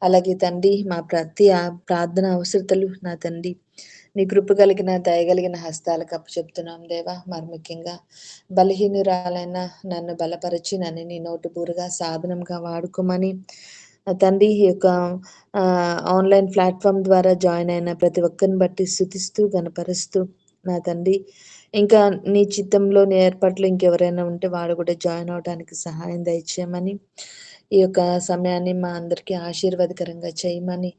అలాగే తండ్రి మా ప్రతి ప్రార్థన అవసరతలు నా తండ్రి నీ కృప కలిగిన దయగలిగిన హస్తాలకు అప్పచెప్తున్నాం దేవా. మరి ముఖ్యంగా బలహీనురాలైన నన్ను బలపరిచి నన్ను నీ నోటి బూరుగా సాధనంగా వాడుకోమని తండ్రి ఈ యొక్క ఆన్లైన్ ప్లాట్ఫామ్ ద్వారా జాయిన్ అయిన ప్రతి ఒక్కరిని బట్టి స్తుతిస్తూ గనపరుస్తూ నా తండ్రి ఇంకా నీ చిత్తంలో నీ ఏర్పాట్లు ఇంకెవరైనా ఉంటే వాడు కూడా జాయిన్ అవడానికి సహాయం దయచేయమని ఈ యొక్క సమయాన్ని మా అందరికీ ఆశీర్వాదకరంగా చేయమని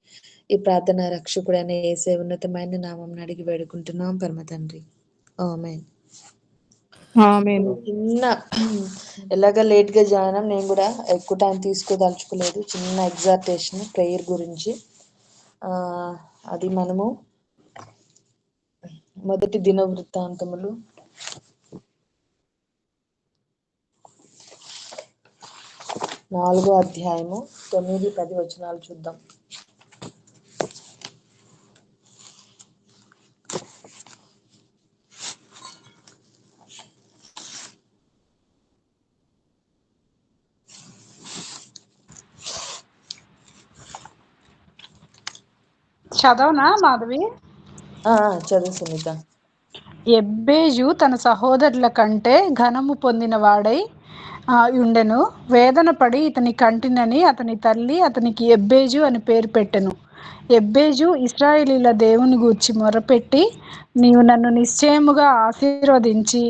ఈ ప్రార్థన రక్షకుడైన యేసే ఉన్నతమైన నామం అడిగి వేడుకుంటున్నాం పరమ తండ్రి. ఆమేన్. ఆమేన్. చిన్న ఎలాగ లేట్ గా జాయిన్ అయ్యాం, నేను కూడా ఎక్కువ టైం తీసుకోదలుచుకోలేదు. చిన్న ఎగ్జార్టేషన్ ప్రేయర్ గురించి. అది మనము మొదటి దిన వృత్తాంతములు 4వ అధ్యాయము 9-10 వచనాలు చూద్దాం. చదవనా మాధవి? చదువు సునీత. ఎబ్బేజు తన సహోదరుల కంటే ఘనము పొందిన వాడై ఉండెను. వేదన పడి ఇతని కంటినని అతని తల్లి అతనికి ఎబ్బేజు అని పేరు పెట్టెను. ఎబ్బేజు ఇశ్రాయేలీల దేవుని గూర్చి మొరపెట్టి, నీవు నన్ను నిశ్చయముగా ఆశీర్వదించి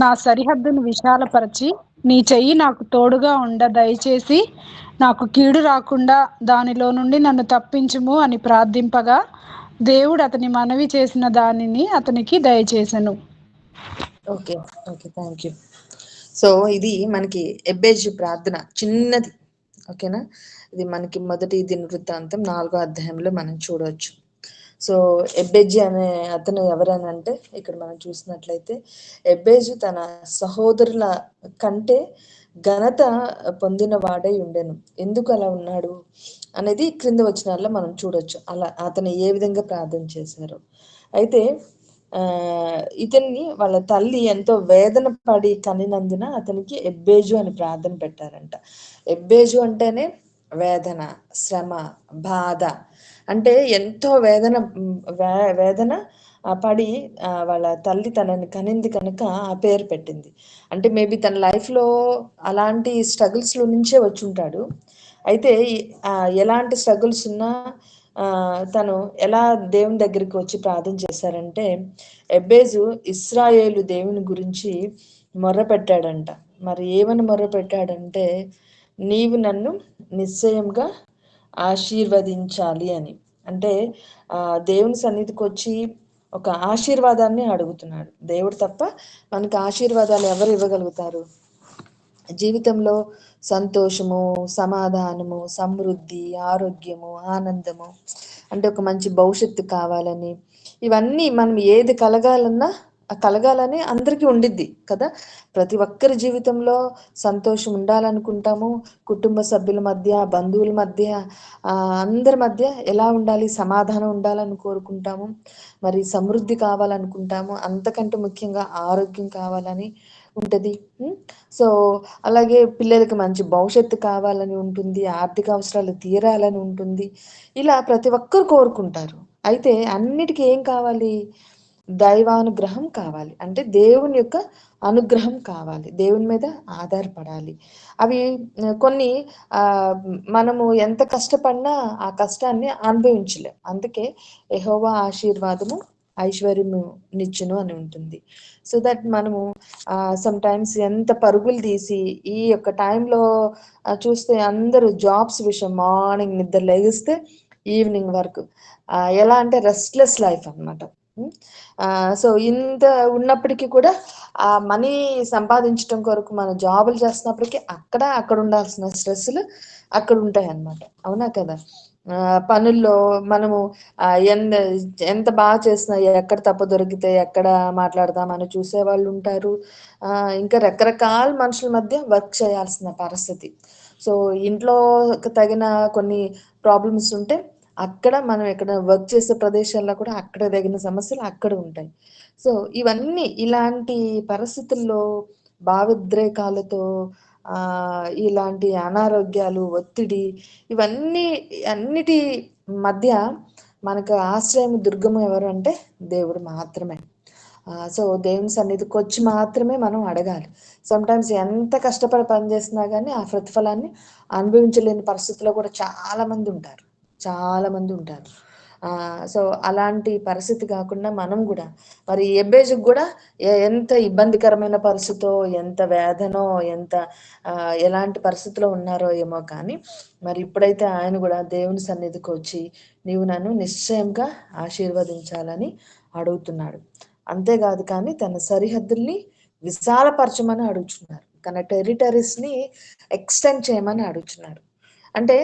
నా సరిహద్దును విశాలపరచి నీ చెయ్యి నాకు తోడుగా ఉండ దయచేసి నాకు కీడు రాకుండా దానిలో నుండి నన్ను తప్పించుము అని ప్రార్థింపగా దేవుడు అతని మనవి చేసిన దానిని అతనికి దయచేసెను. Okay okay, thank you. So ఇది మనకి ఎబ్బేజు ప్రార్థన చిన్నది, ఓకేనా. ఇది మనకి మొదటి దిన వృత్తాంతం 4వ అధ్యాయంలో మనం చూడవచ్చు. సో ఎబ్బేజు అనే అతను ఎవరనంటే ఇక్కడ మనం చూసినట్లయితే ఎబ్బేజు తన సహోదరుల కంటే ఘనత పొందిన వాడై ఉండెను. ఎందుకు అలా ఉన్నాడు అనేది క్రింద వచనాల్లో మనం చూడొచ్చు. అలా అతను ఏ విధంగా ప్రార్థన చేశారు. అయితే ఇతన్ని వాళ్ళ తల్లి ఎంతో వేదన పడి కనినందున అతనికి ఎబ్బేజు అని ప్రార్థన పెట్టారంట. ఎబ్బేజు అంటేనే వేదన, శ్రమ, బాధ. అంటే ఎంతో వేదన పడి వాళ్ళ తల్లి తనని కనింది కనుక ఆ పేరు పెట్టింది. అంటే మేబీ తన లైఫ్లో అలాంటి స్ట్రగుల్స్లో నుంచే వచ్చి ఉంటాడు. అయితే ఎలాంటి స్ట్రగుల్స్ ఉన్నా తను ఎలా దేవుని దగ్గరికి వచ్చి ప్రార్థన చేశారంటే, ఎబ్బేజు ఇశ్రాయేలు దేవుని గురించి మొర్ర పెట్టాడంట. మరి ఏమని మొర్ర పెట్టాడంటే, నీవు నన్ను నిశ్చయంగా ఆశీర్వదించాలి అని. అంటే దేవుని సన్నిధికి వచ్చి ఒక ఆశీర్వాదాన్ని అడుగుతున్నాడు. దేవుడు తప్ప మనకి ఆశీర్వాదాలు ఎవరు ఇవ్వగలుగుతారు? జీవితంలో సంతోషము, సమాధానము, సమృద్ధి, ఆరోగ్యము, ఆనందము, అంటే ఒక మంచి భవిష్యత్తు కావాలని, ఇవన్నీ మనం ఏది కలగాలని అందరికీ ఉండిద్ది కదా. ప్రతి ఒక్కరి జీవితంలో సంతోషం ఉండాలనుకుంటాము. కుటుంబ సభ్యుల మధ్య, బంధువుల మధ్య, అందరి మధ్య ఎలా ఉండాలి? సమాధానం ఉండాలని కోరుకుంటాము. మరి సమృద్ధి కావాలనుకుంటాము. అంతకంటే ముఖ్యంగా ఆరోగ్యం కావాలని ఉంటుంది. సో అలాగే పిల్లలకి మంచి భవిష్యత్తు కావాలని ఉంటుంది, ఆర్థిక అవసరాలు తీరాలని ఉంటుంది. ఇలా ప్రతి ఒక్కరు కోరుకుంటారు. అయితే అన్నిటికీ ఏం కావాలి? దైవానుగ్రహం కావాలి. అంటే దేవుని యొక్క అనుగ్రహం కావాలి. దేవుని మీద ఆధారపడాలి. అవి కొన్ని మనము ఎంత కష్టపడినా ఆ కష్టాన్ని అనుభవించలేం. అందుకే యెహోవా ఆశీర్వాదము ఐశ్వర్యము నిచ్చును అని ఉంటుంది. సో దట్ మనము సమ్ టైమ్స్ ఎంత పరుగులు తీసి ఈ యొక్క టైంలో చూస్తే అందరూ జాబ్స్ విషయం మార్నింగ్ నిద్ర లేగిస్తే ఈవినింగ్ వరకు ఎలా అంటే రెస్ట్లెస్ లైఫ్ అనమాట. సో ఇంత ఉన్నప్పటికీ కూడా ఆ మనీ సంపాదించడం కొరకు మనం జాబులు చేస్తున్నప్పటికీ అక్కడ ఉండాల్సిన స్ట్రెస్లు అక్కడ ఉంటాయి అన్నమాట. అవునా కదా? పనుల్లో మనము ఎంత బాగా చేసినా ఎక్కడ తప్పు దొరికితే ఎక్కడ మాట్లాడదామని చూసేవాళ్ళు ఉంటారు. ఇంకా రకరకాల మనుషుల మధ్య వర్క్ చేయాల్సిన పరిస్థితి. సో ఇంట్లో తగిన కొన్ని ప్రాబ్లమ్స్ ఉంటే అక్కడ మనం ఎక్కడ వర్క్ చేసే ప్రదేశాల్లో కూడా అక్కడ తగిన సమస్యలు అక్కడ ఉంటాయి. సో ఇవన్నీ ఇలాంటి పరిస్థితుల్లో భావోద్రేకాలతో ఇలాంటి అనారోగ్యాలు, ఒత్తిడి ఇవన్నీ అన్నిటి మధ్య మనకు ఆశ్రయం, దుర్గము ఎవరు అంటే దేవుడు మాత్రమే. సో దేవుని సన్నిధికి వచ్చి మాత్రమే మనం అడగాలి. సమ్‌టైమ్స్ ఎంత కష్టపడి పని చేసినా గానీ ఆ ప్రతిఫలాన్ని అనుభవించలేని పరిస్థితిలో కూడా చాలామంది ఉంటారు. చాలామంది ఉంటారు. సో అలాంటి పరిస్థితి కాకుండా మనం గూడా మరి ఎబ్బేజుకి గూడా ఎంత ఇబ్బందికరమైన పరిస్థితో, ఎంత వేదనో, ఎంత ఎలాంటి పరిస్థితిలో ఉన్నారో ఏమో కానీ, మరి ఇప్పుడైతే ఆయన గూడా దేవుని సన్నిధికొచ్చి, నీవు నన్ను నిశ్చయంగా ఆశీర్వదించాలని అడుగుతున్నాడు. అంతేగాదు కానీ తన సరిహద్దుల్ని విశాలపరచమని అడుగుచున్నారు. తన టెరిటరీస్‌ని ఎక్స్‌టెండ్ చేయమని అడుగుచున్నాడు. అంటే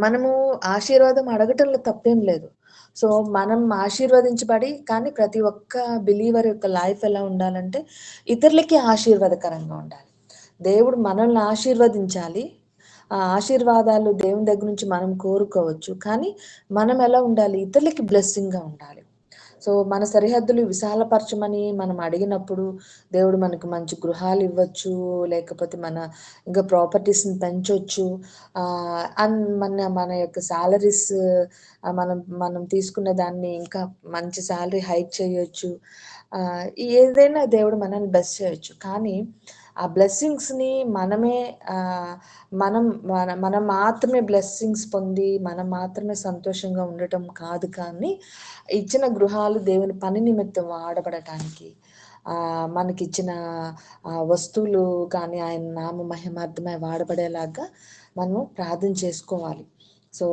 మనము ఆశీర్వాదం అడగటంలో తప్పేం లేదు. సో, మనం ఆశీర్వదించబడి కానీ ప్రతి ఒక్క బిలీవర్ యొక్క లైఫ్ ఎలా ఉండాలంటే, ఇతరులకి ఆశీర్వాదకరంగా ఉండాలి. దేవుడు మనల్ని ఆశీర్వదించాలి. ఆ ఆశీర్వాదాలు దేవుని దగ్గర నుంచి మనం కోరుకోవచ్చు. కానీ మనం ఎలా ఉండాలి? ఇతరులకి బ్లెస్సింగ్‌గా ఉండాలి. సో, మన సరిహద్దులు విశాలపరచమని మనం అడిగినప్పుడు, దేవుడు మనకు మంచి గృహాలివ్వచ్చు, లేకపోతే ఇంకా ప్రాపర్టీస్‌ని పెంచొచ్చు. మన మన యొక్క సాలరీస్ మనం మనం తీసుకున్న దాన్ని ఇంకా మంచి సాలరీ హైక్ చేయొచ్చు. ఏదైనా దేవుడు మనల్ని బ్లెస్ చేయొచ్చు. కానీ ఆ బ్లెస్సింగ్స్‌ని మనమే ఆహ్, మనం మనం మాత్రమే బ్లెస్సింగ్స్ పొంది, మనం మాత్రమే సంతోషంగా ఉండటం కాదు కానీ, ఇచ్చిన గృహాలు దేవుని పని నిమిత్తం వాడబడటానికి, మనకిచ్చిన వస్తువులు కానీ ఆయన నామ మహిమార్థమై వాడబడేలాగా మనము ప్రార్థన చేసుకోవాలి. సో,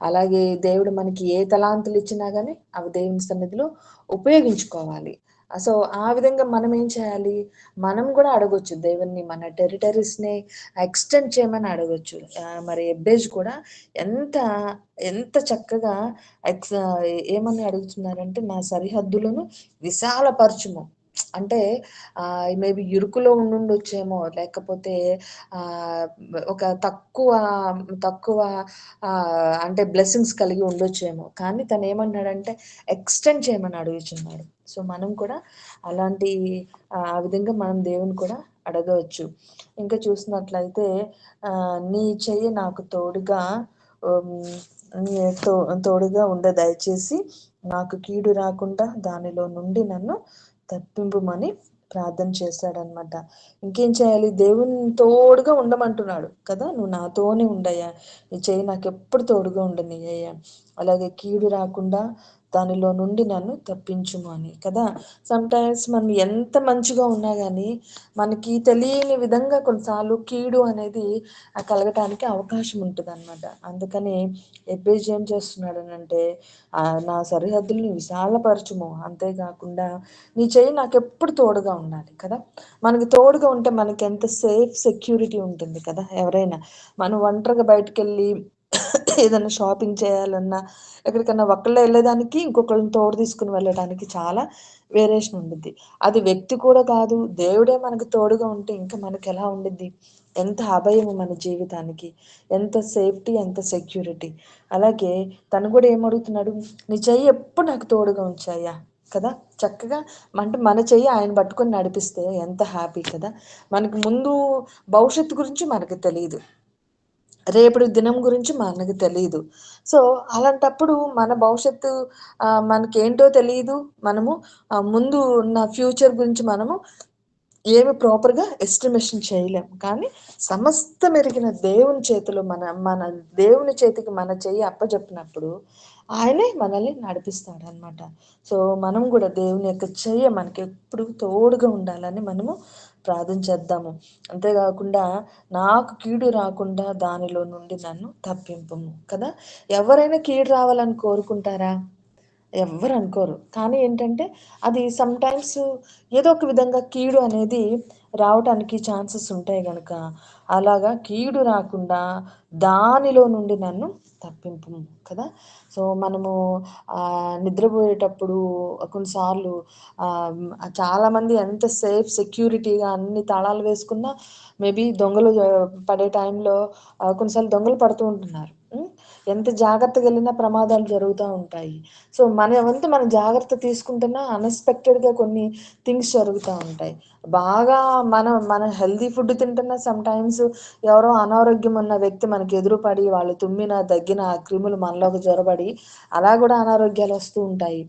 అలాగే దేవుడు మనకి ఏ తలాంతులు ఇచ్చినా గానీ, అవి దేవుని సన్నిధిలో ఉపయోగించుకోవాలి. సో, ఆ విధంగా మనం ఏం చేయాలి? మనం గూడా అడగొచ్చు దేవుడిని, మన టెరిటరీస్‌ని ఎక్స్‌టెండ్ చేయమని అడగొచ్చు. మరి ఎబ్బేజ్ కూడా ఎంత ఎంత చక్కగా ఎక్స్ ఏమని అడుగుతున్నారంటే, నా సరిహద్దులను విశాలపరచుము. అంటే మేబీ ఇరుకులో ఉండుండొచ్చేమో, లేకపోతే ఆహ్, ఒక తక్కువ తక్కువ అంటే బ్లెస్సింగ్స్ కలిగి ఉండొచ్చేమో. కానీ తనేమన్నాడంటే ఎక్స్‌టెండ్ చేయమని అడుగుచున్నాడు. సో, మనం కూడా అలాంటి ఆ విధంగా మనం దేవుని కూడా అడగవచ్చు. ఇంకా చూసినట్లయితే నీ చెయ్యి నాకు తోడుగా హ్మ్. నీ తోడుగా దయచేసి నాకు కీడు రాకుండా దానిలో నుండి నన్ను తప్పింపుమని ప్రార్థన చేశాడనమాట. ఇంకేం చేయాలి? దేవుని తోడుగా ఉండమంటున్నాడు కదా! నువ్వు నాతోనే ఉండయ్యా. నీ చెయ్యి నాకెప్పుడు తోడుగా ఉండనియ్యయ్యా. అలాగే కీడు రాకుండా దానిలో నుండి నన్ను తప్పించుము అని కదా! సమ్‌టైమ్స్ మనం ఎంత మంచిగా ఉన్నా గానీ, మనకి తెలియని విధంగా కొన్నిసార్లు కీడు అనేది కలగటానికి అవకాశం ఉంటదనమాట. అందుకని ఎబ్బేజు ఏం చేస్తున్నాడనంటే, నా సరిహద్దుల్ని విశాలపరచుము. అంతేకాకుండా నీ చెయ్యి నాకెప్పుడు తోడుగా ఉండాలి కదా! మనకి తోడుగా ఉంటే మనకెంత సేఫ్, సెక్యూరిటీ ఉంటుంది కదా! ఎవరైనా మనం ఒంటరిగా బయటికెళ్ళి ఏదైనా షాపింగ్ చేయాలన్నా, ఎక్కడికన్నా ఒక్కళ్ళే ఎళ్ళేదానికి, ఇంకొకళ్ళని తోడు తీసుకొని వెళ్ళడానికి చాలా వేరియేషన్ ఉండిద్ది. అది వ్యక్తి కూడా కాదు, దేవుడే మనకు తోడుగా ఉంటే ఇంకా మనకెలా ఉండిద్ది? ఎంత అభయము మన జీవితానికి. ఎంత సేఫ్టీ, ఎంత సెక్యూరిటీ. అలాగే తను కూడా ఏమడుగుతున్నాడు? నీ చెయ్యి ఎప్పుడు నాకు తోడుగా ఉంచయ్యా. కదా! చక్కగా అంటే మన చెయ్యి ఆయన పట్టుకొని నడిపిస్తే ఎంత హ్యాపీ కదా! మనకు ముందు భవిష్యత్తు గురించి మనకు తెలీదు. రేపటి దినం గురించి మనకు తెలీదు. సో, అలాంటప్పుడు మన భవిష్యత్తు మనకేంటో తెలీదు. మనము ముందు ఉన్న ఫ్యూచర్ గురించి మనము ఏమి ప్రాపర్‌గా ఎస్టిమేషన్ చేయలేం. కానీ సమస్తమెరిగిన దేవుని చేతిలో మన దేవుని చేతికి మన చెయ్యి అప్పజెప్పినప్పుడు ఆయనే మనల్ని నడిపిస్తాడనమాట. సో, మనం గూడా దేవుని యొక్క చెయ్య మనకెప్పుడు తోడుగా ఉండాలని మనము ప్రార్థన చేద్దాము. అంతేగాకుండా నాకు కీడు రాకుండా దానిలో నుండి నన్ను తప్పింపుము కదా! ఎవరైనా కీడు రావాలని కోరుకుంటారా? ఎవ్వరు అనుకోరు. కానీ ఏంటంటే అది సమ్‌టైమ్స్ ఏదో ఒక విధంగా కీడు అనేది రావటానికి ఛాన్సెస్ ఉంటాయి గనక, అలాగా కీడు రాకుండా దానిలో నుండి నన్ను తప్పింపుము కదా! సో, మనము నిద్రపోయేటప్పుడు కొన్నిసార్లు చాలామంది ఎంత సేఫ్ సెక్యూరిటీగా అన్ని తాళాలు వేసుకున్నా మేబీ దొంగలు పడే టైంలో కొన్నిసార్లు దొంగలు పడుతూ ఉంటున్నారు. హ్మ్. ఎంత జాగ్రత్తగా వెళ్ళినా ప్రమాదాలు జరుగుతూ ఉంటాయి. సో మన వంతు మనం జాగ్రత్త తీసుకుంటున్నా అన్ఎక్స్పెక్టెడ్గా కొన్ని థింగ్స్ జరుగుతూ ఉంటాయి. బాగా మన హెల్దీ ఫుడ్ తింటున్నా సమ్ టైమ్స్ ఎవరో అనారోగ్యం ఉన్న వ్యక్తి మనకి ఎదురుపడి వాళ్ళు తుమ్మిన దగ్గిన ఆ క్రిములు మనలోకి జొరబడి అలా కూడా అనారోగ్యాలు వస్తూ ఉంటాయి.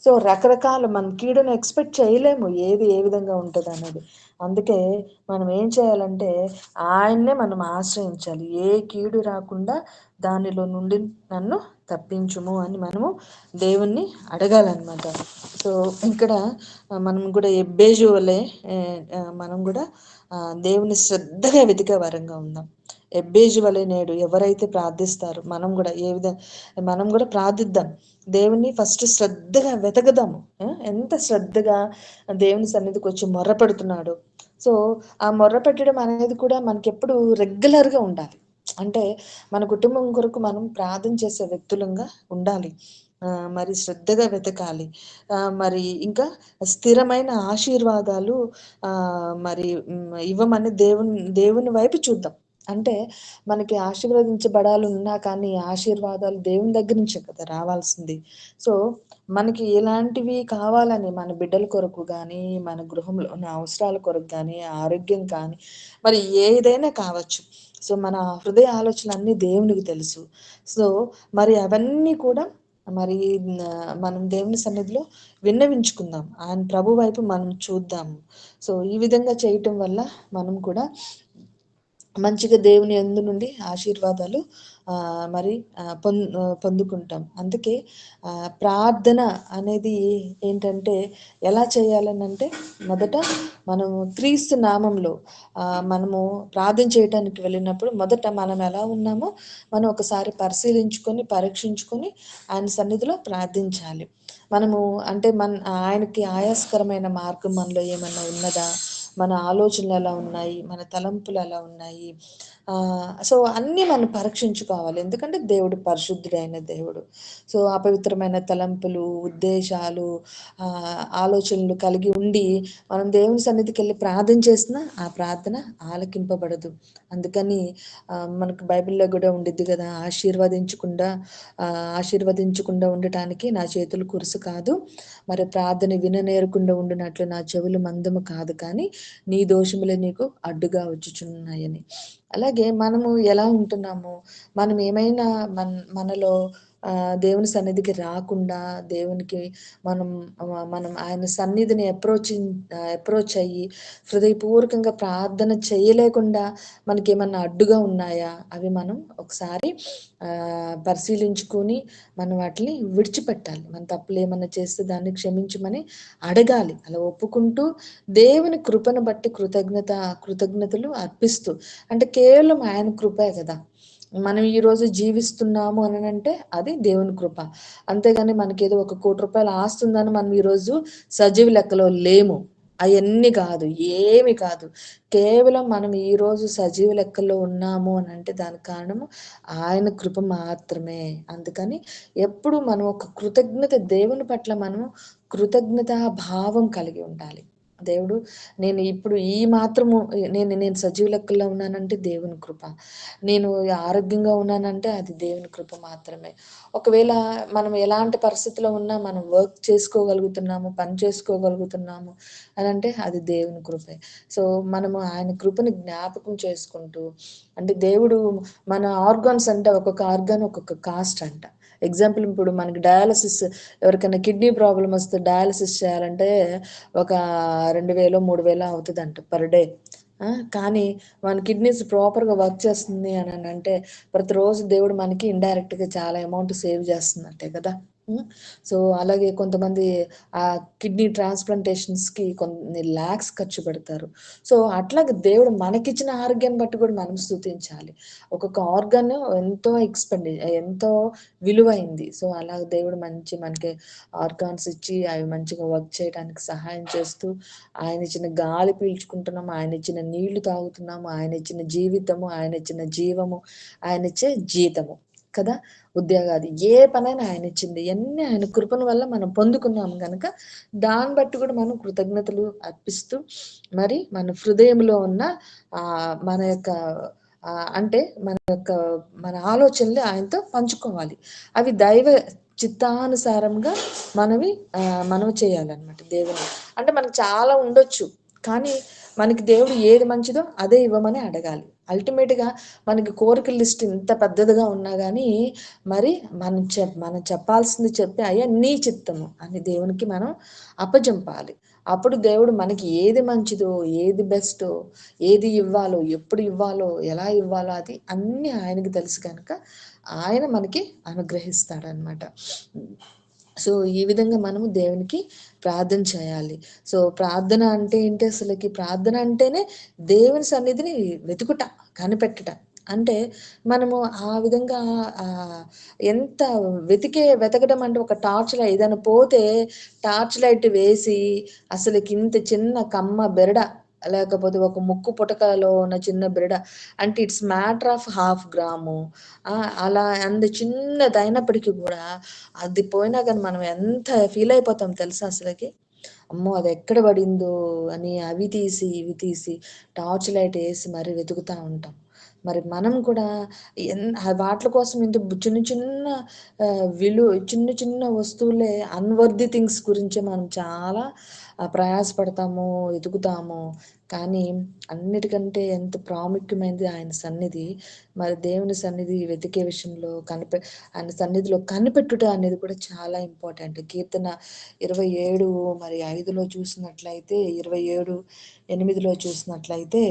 సో రకరకాల మనం కీడును ఎక్స్పెక్ట్ చేయలేము ఏది ఏ విధంగా ఉంటుంది అనేది. అందుకే మనం ఏం చేయాలంటే ఆయన్నే మనం ఆశ్రయించాలి. ఏ కీడు రాకుండా దానిలో నుండి నన్ను తప్పించుము అని మనము దేవుణ్ణి అడగాలన్నమాట. సో ఇక్కడ మనం కూడా ఎబ్బేజు వలె మనం కూడా దేవుని శ్రద్ధగా వెతికే వరంగా ఉందాం. ఎబ్బేజు వలె నేడు ఎవరైతే ప్రార్థిస్తారో మనం కూడా ప్రార్థిద్దాం. దేవుని ఫస్ట్ శ్రద్ధగా వెతకదాము. ఎంత శ్రద్ధగా దేవుని సన్నిధికి వచ్చి మొర్ర పెడుతున్నాడు. సో ఆ మొర్ర పెట్టడం అనేది కూడా మనకెప్పుడు రెగ్యులర్గా ఉండాలి. అంటే మన కుటుంబం కొరకు మనం ప్రార్థన చేసే వ్యక్తులంగా ఉండాలి. మరి శ్రద్ధగా వెతకాలి. మరి ఇంకా స్థిరమైన ఆశీర్వాదాలు మరి ఇవ్వమని దేవుని వైపు చూద్దాం. అంటే మనకి ఆశీర్వదించబడాలి ఉన్నా కానీ ఆశీర్వాదాలు దేవుని దగ్గర నుంచే కదా రావాల్సింది. సో మనకి ఎలాంటివి కావాలని మన బిడ్డల కొరకు కానీ, మన గృహంలో ఉన్న అవసరాల కొరకు కానీ, ఆరోగ్యం కానీ, మరి ఏదైనా కావచ్చు. సో మన హృదయ ఆలోచనలు అన్నీ దేవునికి తెలుసు. సో మరి అవన్నీ కూడా మరి మనం దేవుని సన్నిధిలో విన్నవించుకుందాం. ఆయన ప్రభు వైపు మనం చూద్దాము. సో ఈ విధంగా చేయటం వల్ల మనం కూడా మంచిగా దేవుని యందు నుండి ఆశీర్వాదాలు మరి పొందుకుంటాం. అందుకే ప్రార్థన అనేది ఏంటంటే ఎలా చేయాలనంటే మొదట మనము క్రీస్తు నామంలో మనము ప్రార్థన చేయడానికి వెళ్ళినప్పుడు మొదట మనం ఎలా ఉన్నామో మనం ఒకసారి పరిశీలించుకొని పరీక్షించుకొని ఆయన సన్నిధిలో ప్రార్థించాలి. మనము అంటే ఆయనకి ఆయాస్కరమైన మార్గం మనలో ఏమన్నా ఉన్నదా, మన ఆలోచనలు ఎలా ఉన్నాయి, మన తలంపులు ఎలా ఉన్నాయి, సో అన్నీ మనం పరీక్షించుకోవాలి. ఎందుకంటే దేవుడు పరిశుద్ధుడైన దేవుడు. సో అపవిత్రమైన తలంపులు, ఉద్దేశాలు, ఆలోచనలు కలిగి ఉండి మనం దేవుని సన్నిధికి వెళ్ళి ప్రార్థన చేసినా ఆ ప్రార్థన ఆలకింపబడదు. అందుకని మనకు బైబిల్లో కూడా ఉండిద్ది కదా, ఆశీర్వదించకుండా ఉండటానికి నా చేతులు కురుసు కాదు, మరి ప్రార్థన విననేరకుండా ఉండినట్లు నా చెవులు మందము కాదు, కానీ నీ దోషములే నీకు అడ్డుగా వచ్చుచున్నాయని. అలాగే మనము ఎలా ఉంటున్నాము, మనం ఏమైనా మనలో దేవుని సన్నిధికి రాకుండా దేవునికి మనం ఆయన సన్నిధిని అప్రోచ్ అయ్యి హృదయపూర్వకంగా ప్రార్థన చేయలేకుండా మనకేమన్నా అడ్డుగా ఉన్నాయా, అవి మనం ఒకసారి పరిశీలించుకొని మనం వాటిని విడిచిపెట్టాలి. మన తప్పులు ఏమన్నా చేస్తే దాన్ని క్షమించమని అడగాలి. అలా ఒప్పుకుంటూ దేవుని కృపను బట్టి కృతజ్ఞతలు అర్పిస్తూ, అంటే కేవలం ఆయన కృపే కదా మనం ఈరోజు జీవిస్తున్నాము అని అంటే అది దేవుని కృప. అంతేగాని మనకేదో ఒక ₹1,00,00,000 ఆస్తుందని మనం ఈరోజు సజీవ లెక్కలో లేము. అవన్నీ కాదు, ఏమి కాదు. కేవలం మనం ఈరోజు సజీవ లెక్కల్లో ఉన్నాము అని అంటే దానికి కారణము ఆయన కృప మాత్రమే. అందుకని ఎప్పుడు మనం ఒక దేవుని పట్ల మనము కృతజ్ఞతా భావం కలిగి ఉండాలి. దేవుడు నేను ఇప్పుడు ఈ మాత్రము నేను సజీవ లెక్కల్లో ఉన్నానంటే దేవుని కృప, నేను ఆరోగ్యంగా ఉన్నానంటే అది దేవుని కృప మాత్రమే. ఒకవేళ మనం ఎలాంటి పరిస్థితిలో ఉన్నా మనం వర్క్ చేసుకోగలుగుతున్నాము, పని చేసుకోగలుగుతున్నాము అని అంటే అది దేవుని కృపే. సో మనము ఆయన కృపని జ్ఞాపకం చేసుకుంటూ, అంటే దేవుడు మన ఆర్గాన్స్ అంటే ఒక్కొక్క ఆర్గాన్ ఒక్కొక్క కాస్ట్ అంట. ఎగ్జాంపుల్ ఇప్పుడు మనకి డయాలసిస్, ఎవరికైనా కిడ్నీ ప్రాబ్లం వస్తే డయాలసిస్ చేయాలంటే ఒక 2,000 3,000 అవుతుందంట పర్ డే. కానీ మన కిడ్నీస్ ప్రాపర్గా వర్క్ చేస్తుంది అని అంటే ప్రతిరోజు దేవుడు మనకి ఇండైరెక్ట్గా చాలా అమౌంట్ సేవ్ చేస్తున్నట్టే కదా. సో అలాగే కొంతమంది ఆ కిడ్నీ ట్రాన్స్ప్లాంటేషన్స్కి కొన్ని ల్యాక్స్ ఖర్చు పెడతారు. సో అట్లాగే దేవుడు మనకిచ్చిన ఆరోగ్యాన్ని బట్టి కూడా మనం స్తుతించాలి. ఒక్కొక్క ఆర్గాన్ ఎంతో విలువైంది. సో అలా దేవుడు మనకి ఆర్గాన్స్ ఇచ్చి అవి మంచిగా వర్క్ చేయడానికి సహాయం చేస్తూ, ఆయన ఇచ్చిన గాలి పీల్చుకుంటున్నాము, ఆయన ఇచ్చిన నీళ్లు తాగుతున్నాము, ఆయన ఇచ్చిన జీవితము, ఆయన ఇచ్చిన జీవము, ఆయన ఇచ్చే జీతము కదా, ఉద్యోగాది ఏ పనైనా ఆయన ఇచ్చింది. ఇవన్నీ ఆయన కృపణ వల్ల మనం పొందుకున్నాము కనుక దాన్ని బట్టి కూడా మనం కృతజ్ఞతలు అర్పిస్తూ, మరి మన హృదయంలో ఉన్న మన యొక్క అంటే మన ఆలోచనలు ఆయనతో పంచుకోవాలి. అవి దైవ చిత్తానుసారంగా మనం చేయాలన్నమాట దేవుని. అంటే మనకు చాలా ఉండొచ్చు, కానీ మనకి దేవుడు ఏది మంచిదో అదే ఇవ్వమని అడగాలి. అల్టిమేట్‌గా మనకి కోరికల లిస్ట్ ఇంత పెద్దదిగా ఉన్నా గానీ, మరి మనం చెప్పాల్సింది చెప్పి, అయ్యా నీ చిత్తము అని దేవునికి మనం అప్పజెంపాలి. అప్పుడు దేవుడు మనకి ఏది మంచిదో, ఏది బెస్టో, ఏది ఇవ్వాలో, ఎప్పుడు ఇవ్వాలో, ఎలా ఇవ్వాలో అది అన్నీ ఆయనకి తెలుసు కనుక ఆయన మనకి అనుగ్రహిస్తాడనమాట. సో, ఈ విధంగా మనము దేవునికి ప్రార్థన చేయాలి. సో, ప్రార్థన అంటే ఏంటి అసలకి? ప్రార్థన అంటేనే దేవుని సన్నిధిని వెతుకుట, కనిపెట్టుట. అంటే మనము ఆ విధంగా ఎంత వెతకడం అంటే ఒక ఏదైనా పోతే టార్చ్ లైట్ వేసి అసలకి ఇంత చిన్న కమ్మ బెరడ, లేకపోతే ఒక ముక్కు పుటకలో ఉన్న చిన్న బెరడ, అంటే it's matter of half gram. అలా అంత చిన్నదైనప్పటికీ కూడా అది పోయినా కానీ మనం ఎంత ఫీల్ అయిపోతాం తెలుసా అసలకి? అమ్మో! అది ఎక్కడ పడిందో అని అవి తీసి, ఇవి తీసి టార్చ్ లైట్ ఏసి మరి వెతుకుతా ఉంటాం. మరి మనం కూడా వాట్ల కోసం ఇంత చిన్న చిన్న చిన్న చిన్న వస్తువులే, అన్‌వర్ది థింగ్స్ గురించే మనం చాలా ప్రయాసపడతాము, వెతుకుతాము. కానీ అన్నిటికంటే ఎంత ప్రాముఖ్యమైనది ఆయన సన్నిధి. మరి దేవుని సన్నిధి వెతికే విషయంలో ఆయన సన్నిధిలో కనిపెట్టుట అనేది కూడా చాలా ఇంపార్టెంట్. కీర్తన 27 మరి 5లో చూసినట్లయితే, 27:8లో చూసినట్లయితే,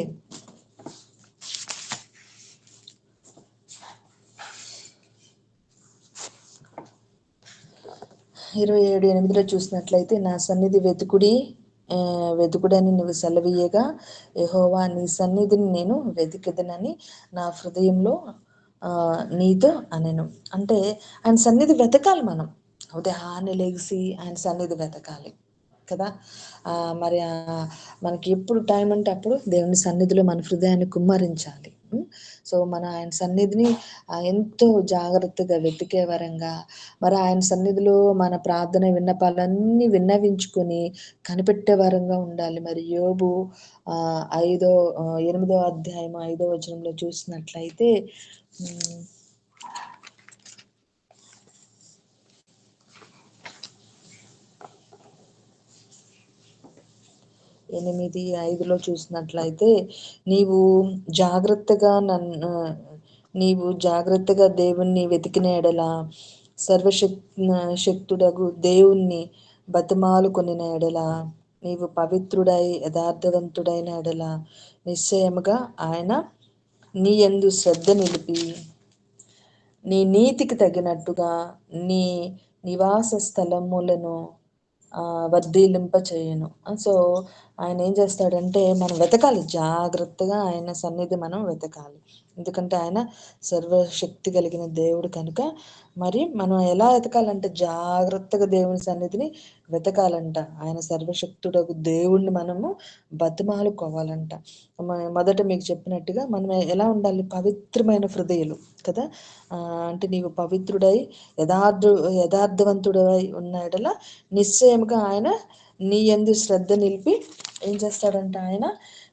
27:8లో చూసినట్లయితే, నా సన్నిధి వెతుకుడని నువ్వు సెలవీయగా, యెహోవా నీ సన్నిధిని నేను వెతికెదనని నా హృదయంలో నీతో అనెను. అంటే ఆయన సన్నిధి వెతకాలి మనం. ఉదయాన్నే లెగిసి ఆయన సన్నిధి వెతకాలి కదా! మరి మనకి ఎప్పుడు టైం ఉంటే అప్పుడు దేవుని సన్నిధిలో మన హృదయాన్ని కుమ్మరించాలి. సో, మన ఆయన సన్నిధిని ఎంతో జాగ్రత్తగా వెతికే వరంగా, మరి ఆయన సన్నిధిలో మన ప్రార్థన విన్నపాలన్నీ విన్నవించుకొని కనిపెట్టే వరంగా ఉండాలి. మరి యోబు 8వ అధ్యాయం 5వ వచనంలో చూసినట్లయితే, 8:5లో చూసినట్లయితే, నీవు జాగ్రత్తగా దేవుణ్ణి వెతికిన ఎడల, శక్తుడగు దేవుణ్ణి బతిమాలుకొనిన ఎడల, నీవు పవిత్రుడై యథార్థవంతుడైన ఎడల, నిశ్చయముగా ఆయన నీ యందు శ్రద్ధ నిలిపి, నీ నీతికి తగినట్టుగా నీ నివాస స్థలములను వర్ధిల్లింప చేయను. సో, ఆయన ఏం చేస్తాడంటే, మనం వెతకాలి, జాగ్రత్తగా ఆయన సన్నిధి మనం వెతకాలి. ఎందుకంటే ఆయన సర్వశక్తి కలిగిన దేవుడు కనుక. మరి మనం ఎలా వెతకాలంటే, జాగ్రత్తగా దేవుని సన్నిధిని వెతకాలంట. ఆయన సర్వశక్తుడకు దేవుణ్ణి మనము బతిమాలుకోవాలంట. మొదట మీకు చెప్పినట్టుగా మనం ఎలా ఉండాలి? పవిత్రమైన హృదయులు కదా! అంటే నీవు పవిత్రుడై యథార్థవంతుడై ఉన్న ఎడల నిశ్చయముగా ఆయన నీ యందు శ్రద్ధ నిలిపి ఏం చేస్తాడంట? ఆయన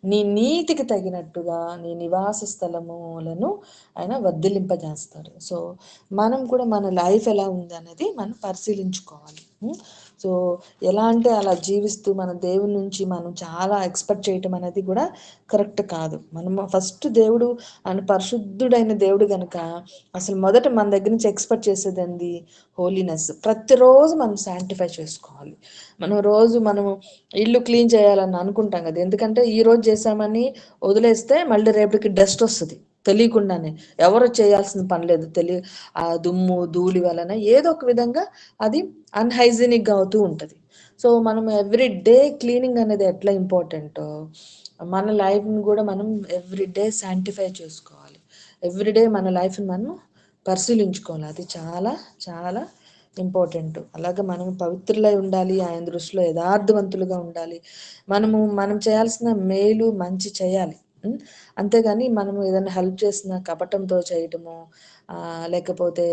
నీ నీతికి తగినట్టుగా నీ నివాస స్థలములను ఆయన వర్ధిల్లింపజేస్తాడు. సో, మనం కూడా మన లైఫ్ ఎలా ఉంది అనేది మనం పరిశీలించుకోవాలి. సో, ఎలా అంటే అలా జీవిస్తూ మన దేవుని నుంచి మనం చాలా ఎక్స్‌పెక్ట్ చేయటం అనేది కూడా కరెక్ట్ కాదు. మనము ఫస్ట్ దేవుడు ఆయన పరిశుద్ధుడైన దేవుడు గనుక అసలు మొదట మన దగ్గర నుంచి ఎక్స్‌పెక్ట్ చేసేదేంది? హోలీనెస్. ప్రతిరోజు మనం శాంటిఫై చేసుకోవాలి. మనము ఇల్లు క్లీన్ చేయాలని అనుకుంటాం కదా! ఎందుకంటే ఈరోజు చేశామని వదిలేస్తే మళ్ళీ రేపటికి డస్ట్ వస్తది తెలియకుండానే. ఎవరు చేయాల్సిన పని లేదు. ఆ దుమ్ము, ధూళి వలన ఏదో ఒక విధంగా అది అన్‌హైజీనిక్‌గా అవుతూ ఉంటది. సో, మనం ఎవ్రీ డే క్లీనింగ్ అనేది ఎట్లా ఇంపార్టెంటో, మన లైఫ్‌ని కూడా మనం ఎవ్రీ డే శాంటిఫై చేసుకోవాలి. ఎవ్రీ డే మన లైఫ్‌ని మనం పరిశీలించుకోవాలి. అది చాలా చాలా ఇంపార్టెంట్. అలాగే మనం పవిత్రులై ఉండాలి. ఆయన దృష్టిలో యథార్థవంతులుగా ఉండాలి. మనం చేయాల్సిన మేలు, మంచి చేయాలి. అంతేగాని మనము ఏదైనా హెల్ప్ చేసినా కపటంతో చేయటము, లేకపోతే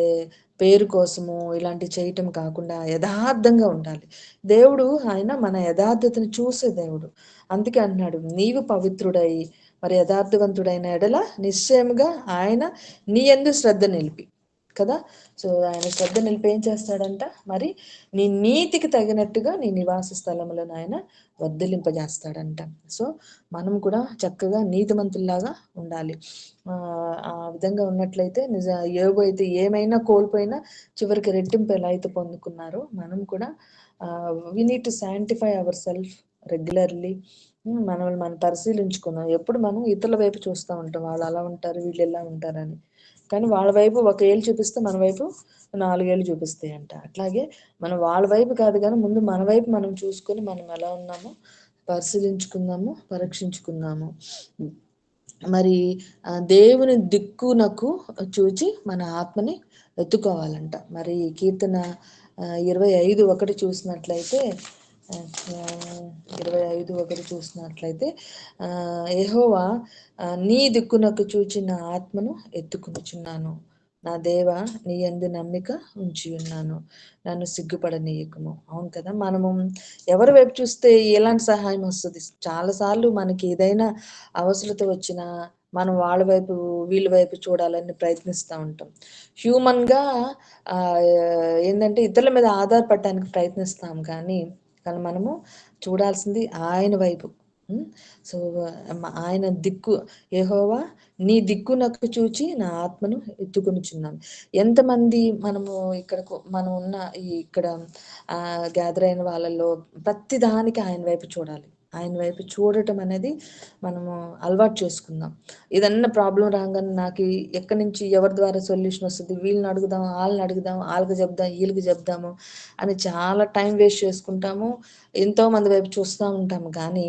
పేరు కోసము ఇలాంటివి చేయటం కాకుండా యథార్థంగా ఉండాలి. దేవుడు ఆయన మన యథార్థతను చూసే దేవుడు. అందుకే అంటున్నాడు, నీవు పవిత్రుడై మరి యథార్థవంతుడైన ఎడల నిశ్చయముగా ఆయన నీ యందు శ్రద్ధ నిలిపి కదా. సో ఆయన శ్రద్ధ నిలిపి ఏం చేస్తాడంట, మరి నీ నీతికి తగినట్టుగా నీ నివాస స్థలములను ఆయన వర్ధిలింపజేస్తాడంట. సో మనం కూడా చక్కగా నీతిమంతుల్లాగా ఉండాలి. ఆ విధంగా ఉన్నట్లయితే యోబు అయితే ఏమైనా కోల్పోయినా చివరికి రెట్టింపు ఎలా అయితే పొందుకున్నారో మనం కూడా we need to sanctify our self regularly. మనల్ని మనం పరిశీలించుకుందాం. ఎప్పుడు మనం ఇతరుల వైపు చూస్తూ ఉంటాం, వాళ్ళు అలా ఉంటారు వీళ్ళు ఎలా ఉంటారని, కానీ వాళ్ళ వైపు ఒక ఏళ్ళు చూపిస్తే మన వైపు 4 ఏళ్ళు చూపిస్తాయి అంట. అట్లాగే మనం వాళ్ళ వైపు కాదు కానీ ముందు మన వైపు మనం చూసుకొని మనం ఎలా ఉన్నామో పరిశీలించుకుందాము, పరీక్షించుకుందాము. మరి దేవుని దిక్కునకు చూచి మన ఆత్మని ఎత్తుకోవాలంట. మరి కీర్తన 25:1 చూసినట్లయితే 25:1 చూసినట్లయితే యెహోవా నీ దిక్కునకు చూచి నా ఆత్మను ఎత్తుకునుచున్నాను, నా దేవా నీ యందు నమ్మిక ఉంచి ఉన్నాను, నన్ను సిగ్గుపడనీయకుము. అవును కదా, మనము ఎవరి వైపు చూస్తే ఎలాంటి సహాయం వస్తుంది? చాలాసార్లు మనకి ఏదైనా అవసరత వచ్చినా మనం వాళ్ళ వైపు వీళ్ళ వైపు చూడాలని ప్రయత్నిస్తూ ఉంటాం. హ్యూమన్గా ఏంటంటే ఇతరుల మీద ఆధారపడటానికి ప్రయత్నిస్తాం, కానీ మనము చూడాల్సింది ఆయన వైపు. సో ఆయన దిక్కు, యెహోవా నీ దిక్కు నాకు చూచి నా ఆత్మను ఎత్తుకొనుచున్నాను. ఎంతమంది మనము మనం ఉన్న ఇక్కడ గ్యాదర్ అయిన వాళ్ళలో ప్రతి దానికి ఆయన వైపు చూడాలి. ఆయన వైపు చూడటం అనేది మనము అలవాటు చేసుకుందాం. ఏదన్నా ప్రాబ్లం రాగానే నాకు ఎక్కడి నుంచి ఎవరి ద్వారా సొల్యూషన్ వస్తుంది, వీళ్ళని అడుగుదాం, వాళ్ళని అడుగుదాం, వాళ్ళకి చెప్దాం, వీళ్ళకి చెప్దాము అని చాలా టైం వేస్ట్ చేసుకుంటాము. ఎంతోమంది వైపు చూస్తూ ఉంటాము, కానీ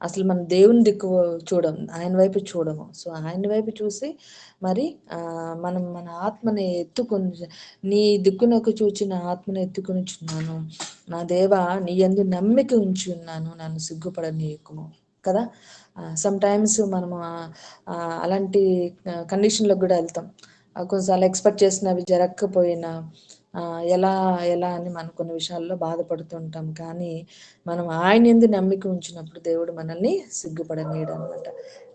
అసలు మన దేవుని దిక్కు చూడము, ఆయన వైపు చూడము. సో ఆయన వైపు చూసి మరి మనం మన ఆత్మని ఎత్తుకొని, నీ దిక్కునకు చూచి నా ఆత్మను ఎత్తుకొనిచున్నాను, నా దేవా నీ యందు నమ్మిక ఉంచి ఉన్నాను, నన్ను సిగ్గుపడనీయకుము కదా. సమ్ టైమ్స్ మనము అలాంటి కండిషన్లకు కూడా వెళ్తాం. కొన్నిసార్లు ఎక్స్పెక్ట్ చేసినవి జరగకపోయినా ఎలా ఎలా అని మనం కొన్ని విషయాల్లో బాధపడుతుంటాం, కానీ మనం ఆయన యందు నమ్మిక ఉంచినప్పుడు దేవుడు మనల్ని సిగ్గుపడనీయడు అనమాట.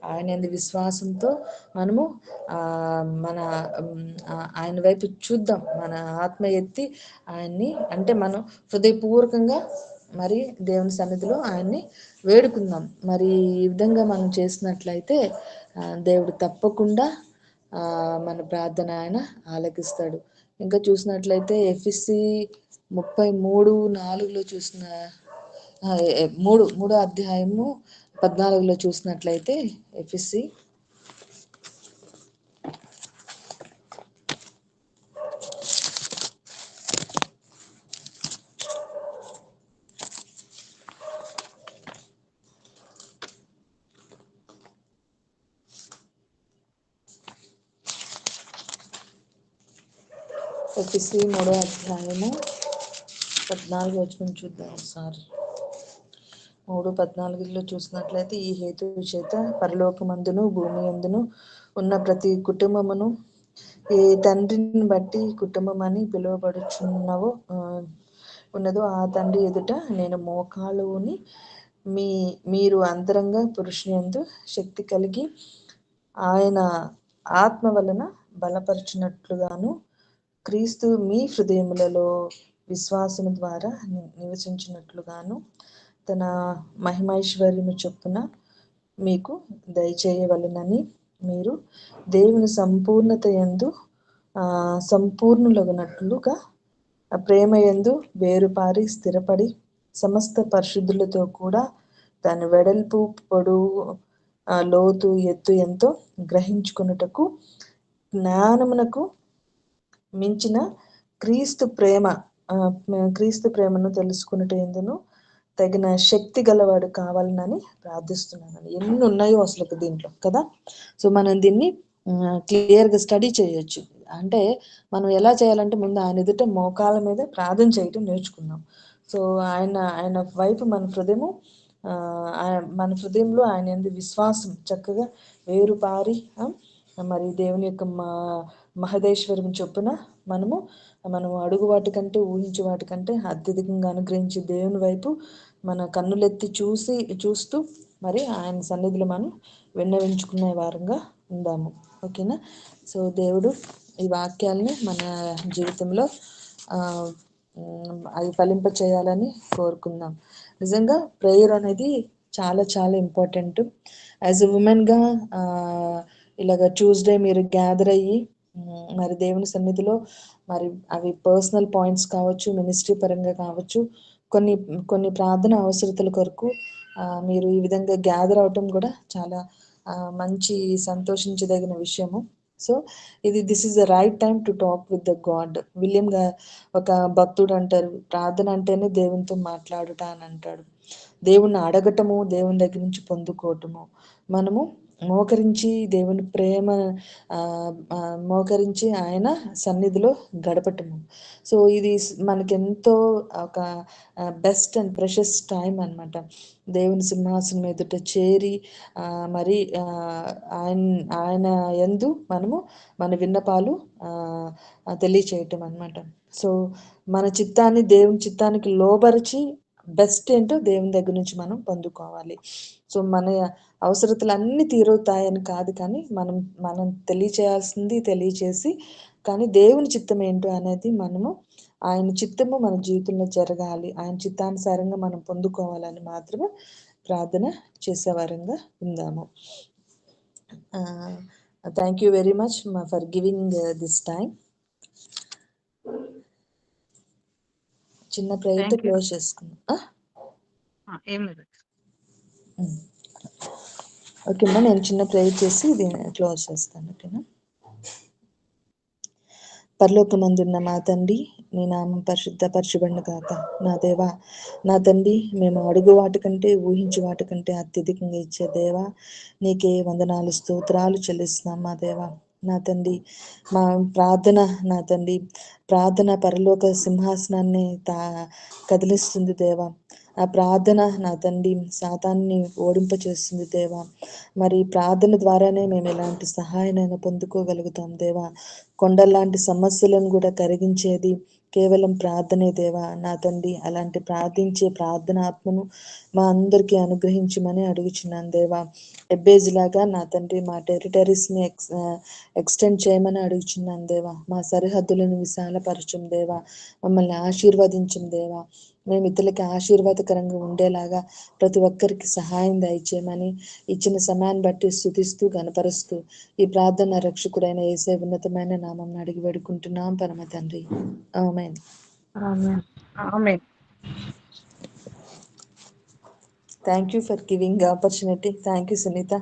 ఆయన యందు విశ్వాసంతో మనము మన ఆయన వైపు చూద్దాం, మన ఆత్మ ఎత్తి ఆయన్ని, అంటే మనం హృదయపూర్వకంగా మరి దేవుని సన్నిధిలో ఆయన్ని వేడుకుందాం. మరి ఈ విధంగా మనం చేసినట్లయితే దేవుడు తప్పకుండా మన ప్రార్థన ఆయన ఆలకిస్తాడు. ఇంకా చూసినట్లయితే ఎఫెసీ 33:4 చూసిన 3 అధ్యాయము 14 చూసినట్లయితే ఎఫెసీ ఎఫెసీ 3 అధ్యాయము 14 చూద్దాం ఒకసారి. 3:14 చూసినట్లయితే ఈ హేతువు చేత పరలోకమందును భూమి యందును ఉన్న ప్రతి కుటుంబమును ఏ తండ్రిని బట్టి కుటుంబం అని పిలువబడుచున్నవో ఉన్నదో ఆ తండ్రి ఎదుట నేను మోకాలుని మీరు అంతరంగ పురుషునియందు శక్తి కలిగి ఆయన ఆత్మ వలన బలపరచునట్లుగాను క్రీస్తు మీ హృదయములలో విశ్వాసము ద్వారా నివసించినట్లుగాను తన మహిమైశ్వర్యము చొప్పున మీకు దయచేయవలెనని మీరు దేవుని సంపూర్ణత యందు సంపూర్ణులగునట్లుగా ప్రేమ యందు వేరుపారి స్థిరపడి సమస్త పరిశుద్ధులతో కూడా దాని వెడల్పు పొడవు లోతు ఎత్తు ఎంతో గ్రహించుకొనుటకు జ్ఞానమునకు మించిన క్రీస్తు ప్రేమను తెలుసుకున్నట్టు ఎందును తగిన శక్తి గలవాడు కావాలని ప్రార్థిస్తున్నాను. ఎన్ని ఉన్నాయో అసలు దీంట్లో కదా. సో మనం దీన్ని క్లియర్గా స్టడీ చేయొచ్చు. అంటే మనం ఎలా చేయాలంటే ముందు ఆయన ఎదుట మోకాళ్ళ మీద ప్రార్థన చేయటం నేర్చుకుందాం. సో ఆయన వైపు మన హృదయంలో ఆయన యందు విశ్వాసం చక్కగా వేరుపారి మరి దేవుని యొక్క మహదేశ్వరం చొప్పున మనము అడుగు వాటికంటే ఊహించే వాటికంటే అత్యధికంగా అనుగ్రహించి దేవుని వైపు మన కన్నులెత్తి చూస్తూ మరి ఆయన సన్నిధిలో మనం విన్నవించుకునే వారంగా ఉందాము. ఓకేనా? సో దేవుడు ఈ వాక్యాలని మన జీవితంలో అవి ఫలింప చేయాలని కోరుకుందాం. నిజంగా ప్రేయర్ అనేది చాలా చాలా ఇంపార్టెంట్. యాజ్ ఎ ఉమెన్గా ఇలాగ ట్యూస్డే మీరు గ్యాదర్ అయ్యి మరి దేవుని సన్నిధిలో మరి అవి పర్సనల్ పాయింట్స్ కావచ్చు, మినిస్ట్రీ పరంగా కావచ్చు, కొన్ని కొన్ని ప్రార్థన అవసరతల కొరకు మీరు ఈ విధంగా గ్యాదర్ అవటం కూడా చాలా మంచి సంతోషించదగిన విషయము. So this is the right time to talk with the god. విలియంగా ఒక భక్తుడు అంటారు, ప్రార్థన అంటేనే దేవునితో మాట్లాడుట అని అంటాడు. దేవుణ్ణి అడగటము, దేవుని దగ్గర నుంచి పొందుకోవటము, మనము మోకరించి దేవుని ప్రేమ మోకరించి ఆయన సన్నిధిలో గడపటము. సో ఇది మనకెంతో ఒక బెస్ట్ అండ్ ప్రెషస్ టైం అన్నమాట. దేవుని సింహాసనం ఎదుట చేరి మరి ఆయన ఆయన యందు మనము మన విన్నపాలు తెలియచేయటం అన్నమాట. సో మన చిత్తాన్ని దేవుని చిత్తానికి లోబరిచి బెస్ట్ ఏంటో దేవుని దగ్గర నుంచి మనం పొందుకోవాలి. సో మన అవసరతలు అన్నీ తీరుతాయని కాదు, కానీ మనం తెలియచేయాల్సింది తెలియచేసి, కానీ దేవుని చిత్తం ఏంటో అనేది మనము ఆయన చిత్తము మన జీవితంలో జరగాలి, ఆయన చిత్తానుసారంగా మనం పొందుకోవాలని మాత్రమే ప్రార్థన చేసేవారంగా ఉందాము. Thank you very much for giving this time. చిన్న ప్రేయర్తో క్లోజ్ చేసుకుందాం. ఏం లేదు. ఓకేమ్మా, నేను చిన్న ప్రేయర్ చేసి దీన్ని క్లోజ్ చేస్తాను. ఓకేనా? పరలోకమందున్న మా తండ్రి, నీ నామం పరిశుద్ధపరచబడును గాక. నా దేవా, నా తండ్రి, మేము అడుగు వాటికంటే ఊహించు వాటికంటే అత్యధికంగా ఇచ్చే దేవా, నీకే వందనాలు స్తోత్రాలు చెల్లిస్తున్నాం మా దేవా. నా తండ్రి, మా ప్రార్థన, నా తండ్రి, ప్రార్థన పరలోక సింహాసనాన్ని కదిలిస్తుంది దేవా. ఆ ప్రార్థన నా తండ్రి సాతాన్ని ఓడింపచేస్తుంది దేవా. మరి ప్రార్థన ద్వారానే మేము ఎలాంటి సహాయాన్ని పొందుకోగలుగుతాం దేవా. కొండలాంటి సమస్యలను కూడా కరిగించేది కేవలం ప్రార్థనే దేవా. నా తండ్రి, అలాంటి ప్రార్థించే ప్రార్థన ఆత్మను మా అందరికీ అనుగ్రహించమని అడుగుచున్నాను దేవా. ఎబ్బేజ్లాగా నా తండ్రి మా టెరిటరీస్ని ఎక్స్టెండ్ చేయమని అడుగుచున్నాను దేవా. మా సరిహద్దులను విశాలపరచం దేవా. మమ్మల్ని ఆశీర్వదించం దేవా. మేము ఇతరులకి ఆశీర్వాదకరంగా ఉండేలాగా ప్రతి ఒక్కరికి సహాయం దయచేయమని ఇచ్చిన సమయాన్ని బట్టి స్తుతిస్తూ గణపరుస్తూ ఈ ప్రార్థన రక్షకుడైన యేసయ్య ఉన్నతమైన నామం అడిగి వేడుకుంటున్నాం పరమ తండ్రి. ఆమేన్. ఆమేన్. Thank you for giving opportunity. Thank you Sunitha.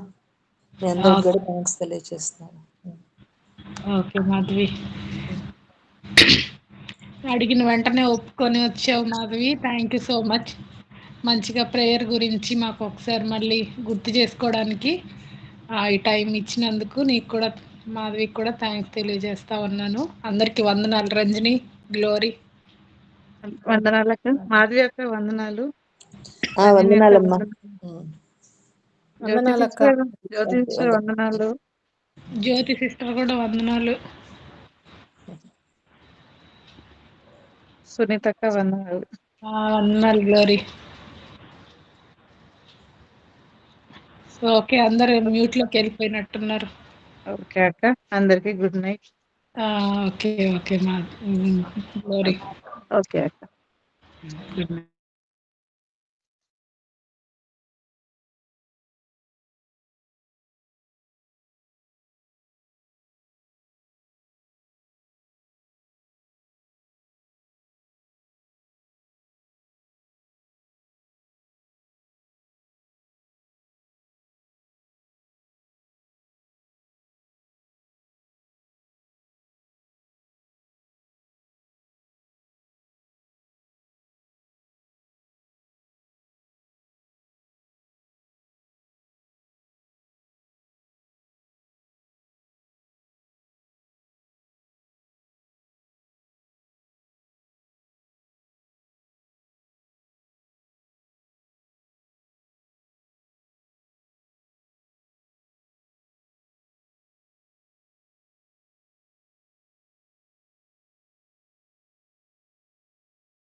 మీ అందరికి కూడా థ్యాంక్స్ తెలియజేస్తున్నాను. ఓకే మాధవి, అడిగిన వెంటనే ఒప్పుకొని వచ్చావు Madhavi. Thank you so much. మంచిగా ప్రేయర్ గురించి మాకు ఒకసారి మళ్ళీ గుర్తు చేసుకోవడానికి ఈ టైం ఇచ్చినందుకు నీకు కూడా మాధవికి కూడా థ్యాంక్స్ తెలియజేస్తా ఉన్నాను. అందరికి వందనాలు. రంజని, గ్లోరీ వందనాలకు. మాధవి యొక్క వందనాలు. వందనాలమ్మా. జ్యోతి సిస్టర్ వందనాలు. జ్యోతి సిస్టర్ కూడా వందనాలు. సునీతక్క వందనాలు. వందనాలు గ్లోరీ. సో ఓకే, అందరు మ్యూట్లోకి వెళ్ళిపోయినట్టున్నారు. ఓకే అక్క, అందరికి గుడ్ నైట్. ఓకే ఓకే మా గ్లోరీ. ఓకే అక్క, గుడ్ నైట్.